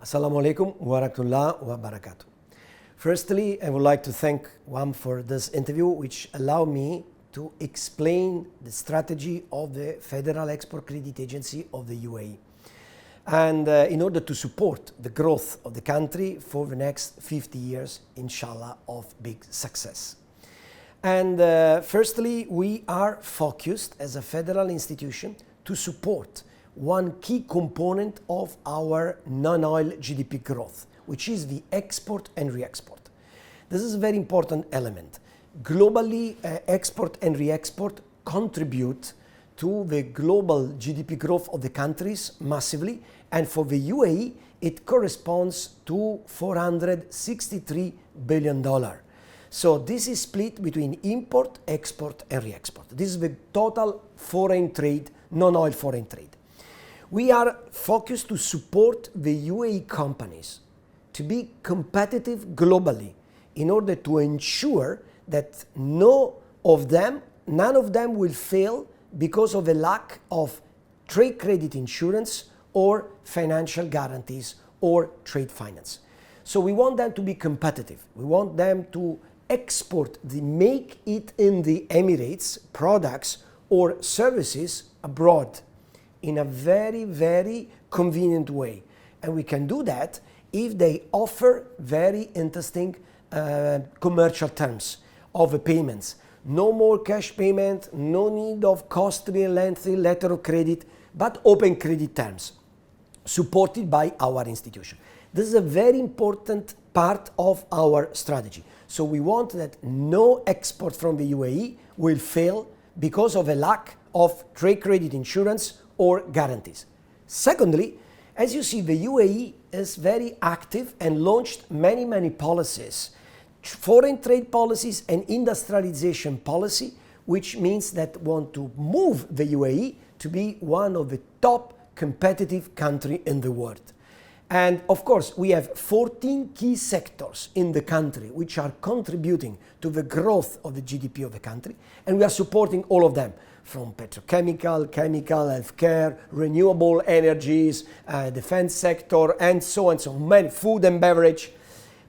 Assalamu alaikum wa rahmatullah wa barakatuh. Firstly, I would like to thank WAM for this interview, which allowed me to explain the strategy of the Federal Export Credit Agency of the UAE. And in order to support the growth of the country for the next 50 years, inshallah, of big success. And firstly, we are focused as a federal institution to support one key component of our non-oil GDP growth, which is the export and re-export. This is a very important element. Globally, export and re-export contribute to the global GDP growth of the countries massively, and for the UAE, it corresponds to $463 billion. So this is split between import, export, and re-export. This is the total foreign trade, non-oil foreign trade. We are focused to support the UAE companies to be competitive globally in order to ensure that none of them will fail because of a lack of trade credit insurance or financial guarantees or trade finance. So we want them to be competitive. We want them to export make it in the Emirates products or services abroad in a very, very convenient way. And we can do that if they offer very interesting commercial terms of payments. No more cash payment, no need of costly and lengthy letter of credit, but open credit terms supported by our institution. This is a very important part of our strategy. So we want that no export from the UAE will fail because of a lack of trade credit insurance or guarantees. Secondly, as you see, the UAE is very active and launched many policies, foreign trade policies and industrialization policy, which means that want to move the UAE to be one of the top competitive country in the world. And of course, we have 14 key sectors in the country which are contributing to the growth of the GDP of the country, and we are supporting all of them, from petrochemical, chemical, healthcare, renewable energies, defense sector, and so on, many, food and beverage.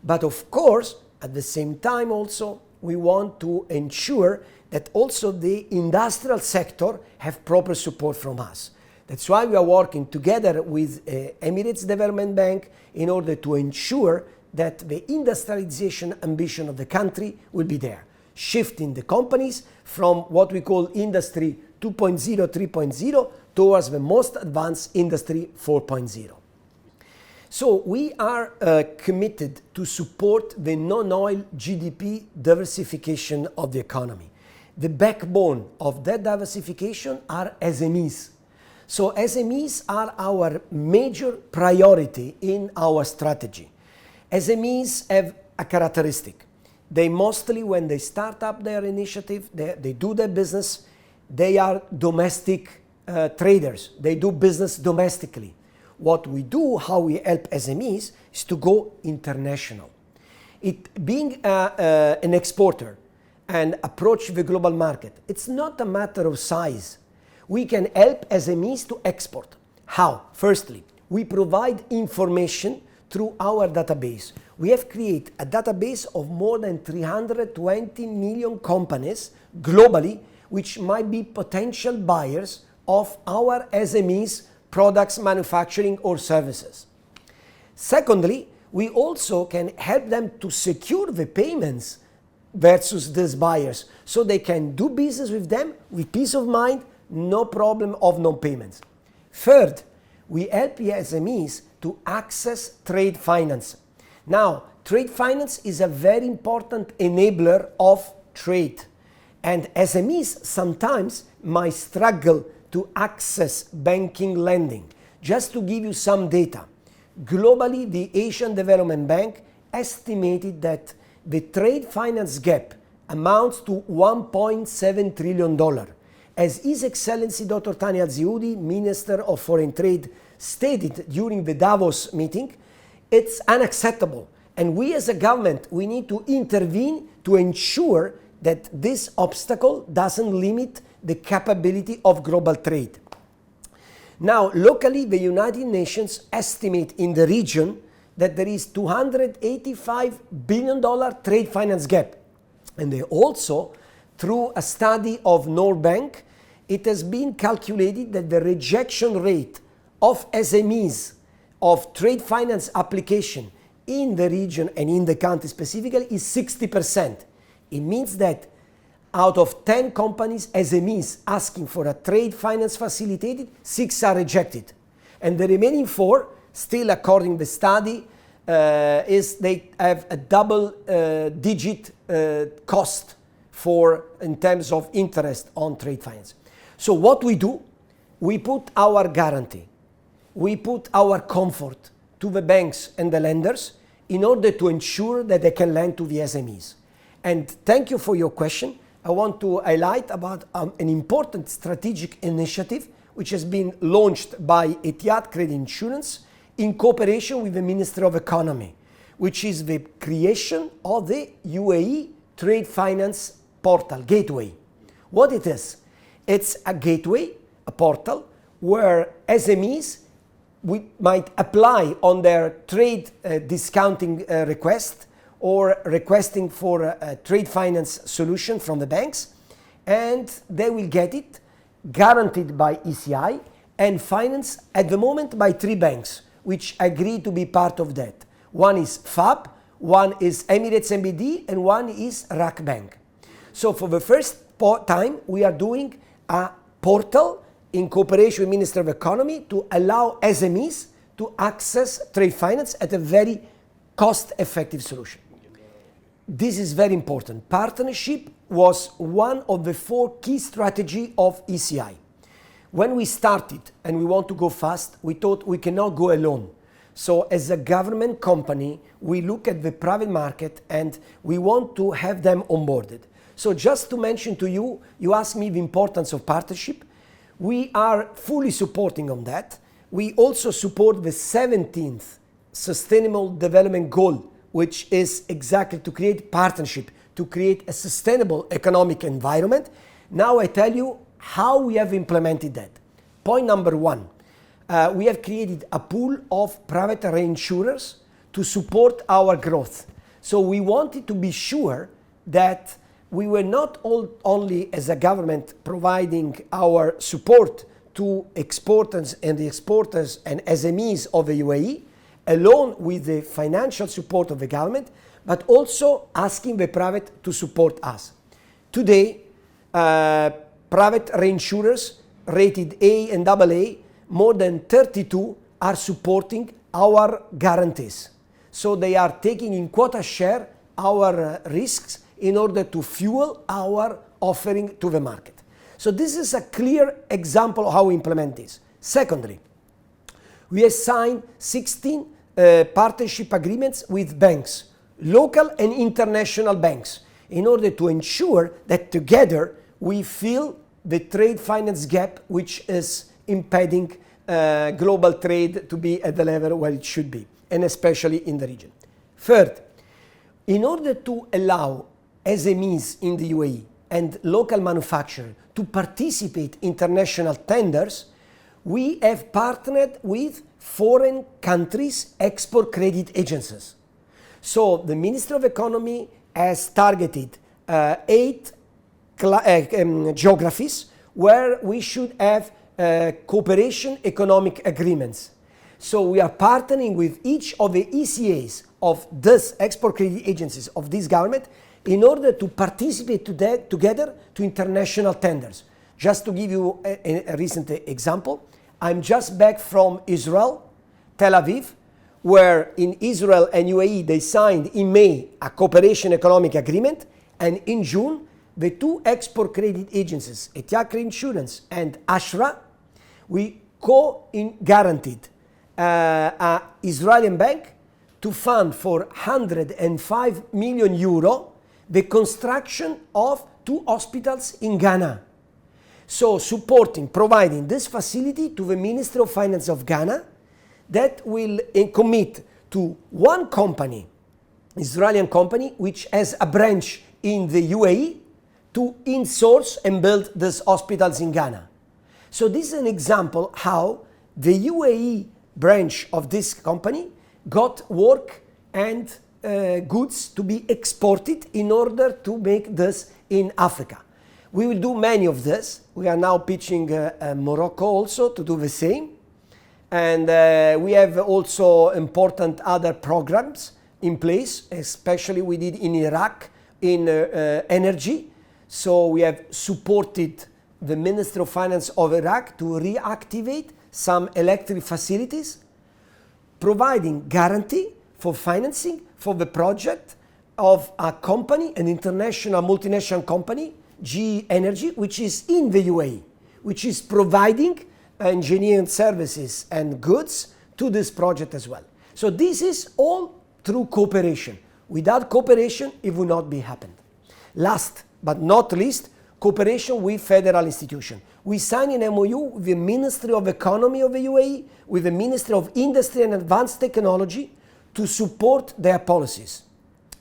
But of course, at the same time also, we want to ensure that also the industrial sector have proper support from us. That's why we are working together with Emirates Development Bank in order to ensure that the industrialization ambition of the country will be there, shifting the companies from what we call industry 2.0, 3.0 towards the most advanced industry 4.0. So we are committed to support the non-oil GDP diversification of the economy. The backbone of that diversification are SMEs. So SMEs are our major priority in our strategy. SMEs have a characteristic. They mostly, when they start up their initiative, they do their business, they are domestic traders. They do business domestically. What we do, how we help SMEs, is to go international. Being an exporter and approach the global market, it's not a matter of size. We can help SMEs to export. How? Firstly, we provide information through our database. We have created a database of more than 320 million companies globally, which might be potential buyers of our SMEs products, manufacturing or services. Secondly, we also can help them to secure the payments versus these buyers, so they can do business with them with peace of mind, no problem of non-payments. Third, we help the SMEs to access trade finance. Now, trade finance is a very important enabler of trade, and SMEs sometimes might struggle to access banking lending. Just to give you some data, globally the Asian Development Bank estimated that the trade finance gap amounts to $1.7 trillion. As His Excellency Dr. Thani Al-Zioudi, Minister of Foreign Trade, stated during the Davos meeting, it's unacceptable. And we as a government, we need to intervene to ensure that this obstacle doesn't limit the capability of global trade. Now, locally, the United Nations estimate in the region that there is $285 billion trade finance gap. And they also, through a study of Norbank, it has been calculated that the rejection rate of SMEs of trade finance application in the region and in the country specifically is 60%. It means that out of 10 companies, SMEs asking for a trade finance facilitated, 6 are rejected. And the remaining 4, still according to the study, is they have a double digit cost for in terms of interest on trade finance. So what we do, we put our guarantee, we put our comfort to the banks and the lenders in order to ensure that they can lend to the SMEs. And thank you for your question. I want to highlight about an important strategic initiative which has been launched by Etihad Credit Insurance in cooperation with the Ministry of Economy, which is the creation of the UAE Trade Finance Portal, Gateway. What it is? It's a gateway, a portal, where SMEs might apply on their trade discounting request or requesting for a trade finance solution from the banks, and they will get it guaranteed by ECI and financed at the moment by 3 banks which agree to be part of that. One is FAB, one is Emirates MBD, and one is RAK Bank. So for the first time, we are doing a portal in cooperation with Ministry of Economy to allow SMEs to access trade finance at a very cost-effective solution. This is very important. Partnership was one of the 4 key strategies of ECI. When we started and we want to go fast, we thought we cannot go alone. So as a government company, we look at the private market and we want to have them onboarded. So just to mention to you, you asked me the importance of partnership. We are fully supporting on that. We also support the 17th Sustainable Development Goal, which is exactly to create partnership, to create a sustainable economic environment. Now I tell you how we have implemented that. Point number 1, we have created a pool of private reinsurers to support our growth. So we wanted to be sure that we were not only as a government providing our support to exporters and the exporters and SMEs of the UAE, along with the financial support of the government, but also asking the private to support us. Today, private reinsurers rated A and AA, more than 32 are supporting our guarantees. So they are taking in quota share our risks in order to fuel our offering to the market. So this is a clear example of how we implement this. Secondly, we have signed 16 partnership agreements with banks, local and international banks, in order to ensure that together we fill the trade finance gap which is impeding global trade to be at the level where it should be, and especially in the region. Third, in order to allow SMEs in the UAE and local manufacturers to participate in international tenders, we have partnered with foreign countries' export credit agencies. So the Ministry of Economy has targeted 8 geographies where we should have cooperation economic agreements. So we are partnering with each of the ECAs of these export credit agencies of this government in order to participate together to international tenders. Just to give you a recent example, I'm just back from Israel, Tel Aviv, where in Israel and UAE they signed in May a cooperation economic agreement, and in June the 2 export credit agencies, Etihad Credit Insurance and Ashra, we guaranteed an Israeli bank to fund for 105 million euro the construction of 2 hospitals in Ghana. So supporting, providing this facility to the Ministry of Finance of Ghana that will commit to one company, Israeli company, which has a branch in the UAE to insource and build these hospitals in Ghana. So this is an example how the UAE branch of this company got work and goods to be exported in order to make this in Africa. We will do many of this. We are now pitching Morocco also to do the same. And we have also important other programs in place, especially we did in Iraq in energy. So we have supported the Ministry of Finance of Iraq to reactivate some electric facilities, providing guarantee for financing for the project of a company, an international multinational company, GE Energy, which is in the UAE, which is providing engineering services and goods to this project as well. So this is all through cooperation. Without cooperation, it would not be happened. Last but not least, cooperation with federal institutions. We signed an MOU with the Ministry of Economy of the UAE, with the Ministry of Industry and Advanced Technology to support their policies.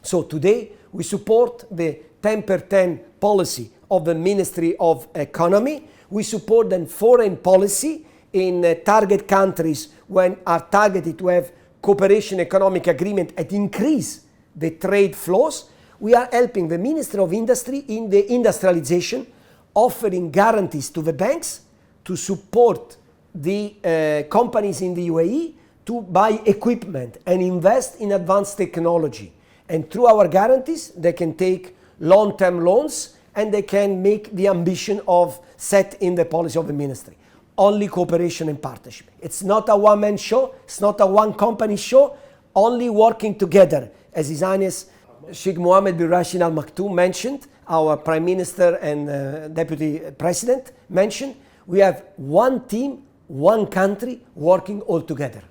So today, we support the 10x10 policy of the Ministry of Economy. We support the foreign policy in target countries when are targeted to have cooperation economic agreement and increase the trade flows. We are helping the Ministry of Industry in the industrialization, offering guarantees to the banks to support the companies in the UAE to buy equipment and invest in advanced technology. And through our guarantees, they can take long-term loans and they can make the ambition of set in the policy of the ministry. Only cooperation and partnership. It's not a one-man show. It's not a one-company show. Only working together. As His Highness Sheikh Mohammed bin Rashid Al Maktoum mentioned, our Prime Minister and Deputy President mentioned, we have one team, one country working all together.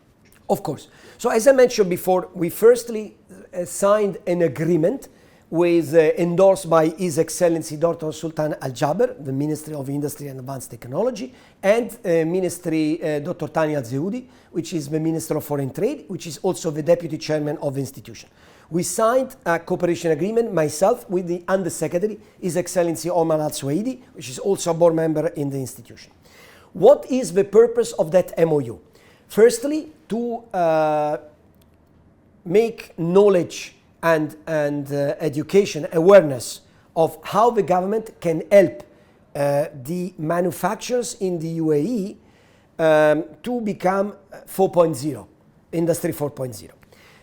Of course. So as I mentioned before, we firstly signed an agreement with endorsed by His Excellency Dr. Sultan Al Jaber, the Ministry of Industry and Advanced Technology, and Ministry Dr. Thani Al Zeudi, which is the Minister of Foreign Trade, which is also the Deputy Chairman of the institution. We signed a cooperation agreement, myself, with the Undersecretary, His Excellency Omar Al Suwaidi, which is also a board member in the institution. What is the purpose of that MOU? Firstly, to make knowledge and education, awareness of how the government can help the manufacturers in the UAE to become 4.0, Industry 4.0.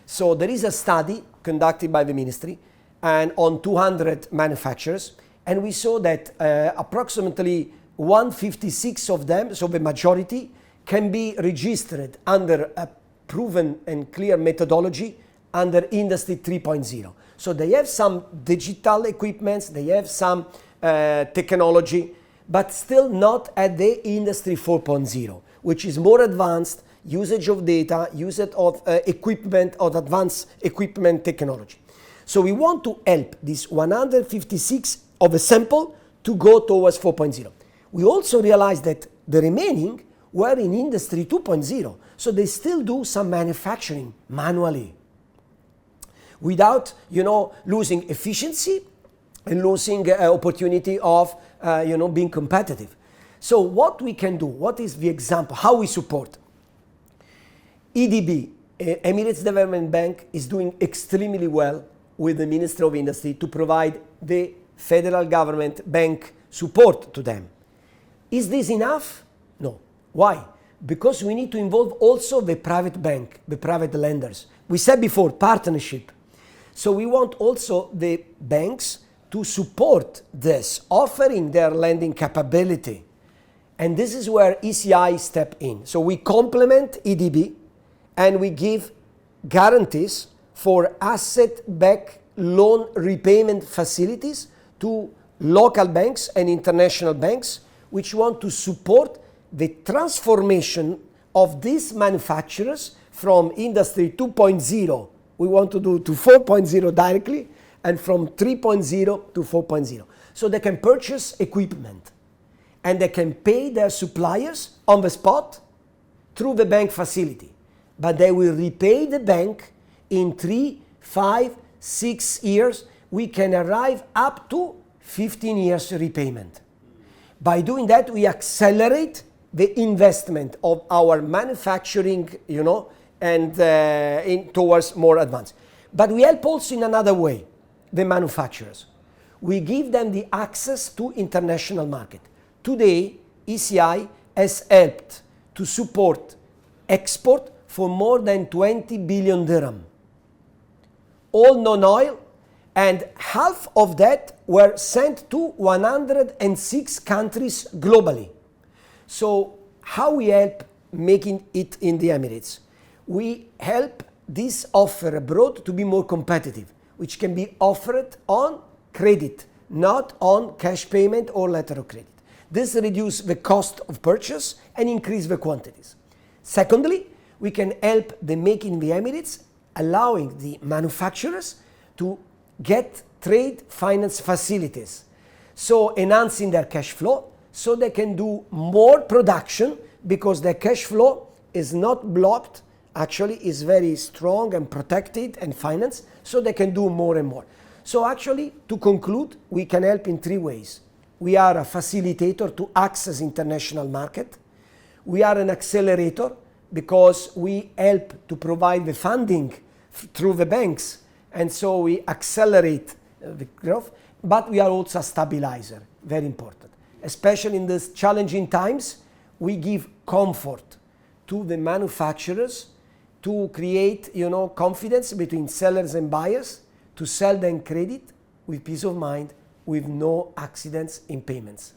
So there is a study conducted by the ministry and on 200 manufacturers, and we saw that approximately 156 of them, so the majority, can be registered under a proven and clear methodology under Industry 3.0. So they have some digital equipments, they have some technology, but still not at the Industry 4.0, which is more advanced, usage of data, usage of equipment, of advanced equipment technology. So we want to help this 156 of a sample to go towards 4.0. We also realized that the remaining were in Industry 2.0, so they still do some manufacturing manually, without, losing efficiency and losing opportunity of, being competitive. So what we can do, what is the example, how we support? EDB, Emirates Development Bank, is doing extremely well with the Ministry of Industry to provide the federal government bank support to them. Is this enough? No. Why? Because we need to involve also the private bank, the private lenders. We said before, partnership. So we want also the banks to support this, offering their lending capability. And this is where ECI step in. So we complement EDB and we give guarantees for asset-backed loan repayment facilities to local banks and international banks which want to support the transformation of these manufacturers from Industry 2.0, we want to do to 4.0 directly, and from 3.0 to 4.0. So they can purchase equipment and they can pay their suppliers on the spot through the bank facility. But they will repay the bank in 3, 5, 6 years. We can arrive up to 15 years repayment. By doing that, we accelerate the investment of our manufacturing, you know, and towards more advanced. But we help also in another way, the manufacturers. We give them the access to international market. Today, ECI has helped to support export for more than 20 billion dirham. All non-oil, and half of that were sent to 106 countries globally. So how we help making it in the Emirates? We help this offer abroad to be more competitive, which can be offered on credit, not on cash payment or letter of credit. This reduces the cost of purchase and increase the quantities. Secondly, we can help the making in the Emirates, allowing the manufacturers to get trade finance facilities, so enhancing their cash flow so they can do more production because their cash flow is not blocked, actually is very strong and protected and financed, so they can do more and more. So actually, to conclude, we can help in three ways. We are a facilitator to access international market. We are an accelerator because we help to provide the funding through the banks, and so we accelerate the growth. But we are also a stabilizer, very important. Especially in these challenging times, we give comfort to the manufacturers to create, you know, confidence between sellers and buyers, to sell them credit with peace of mind, with no accidents in payments.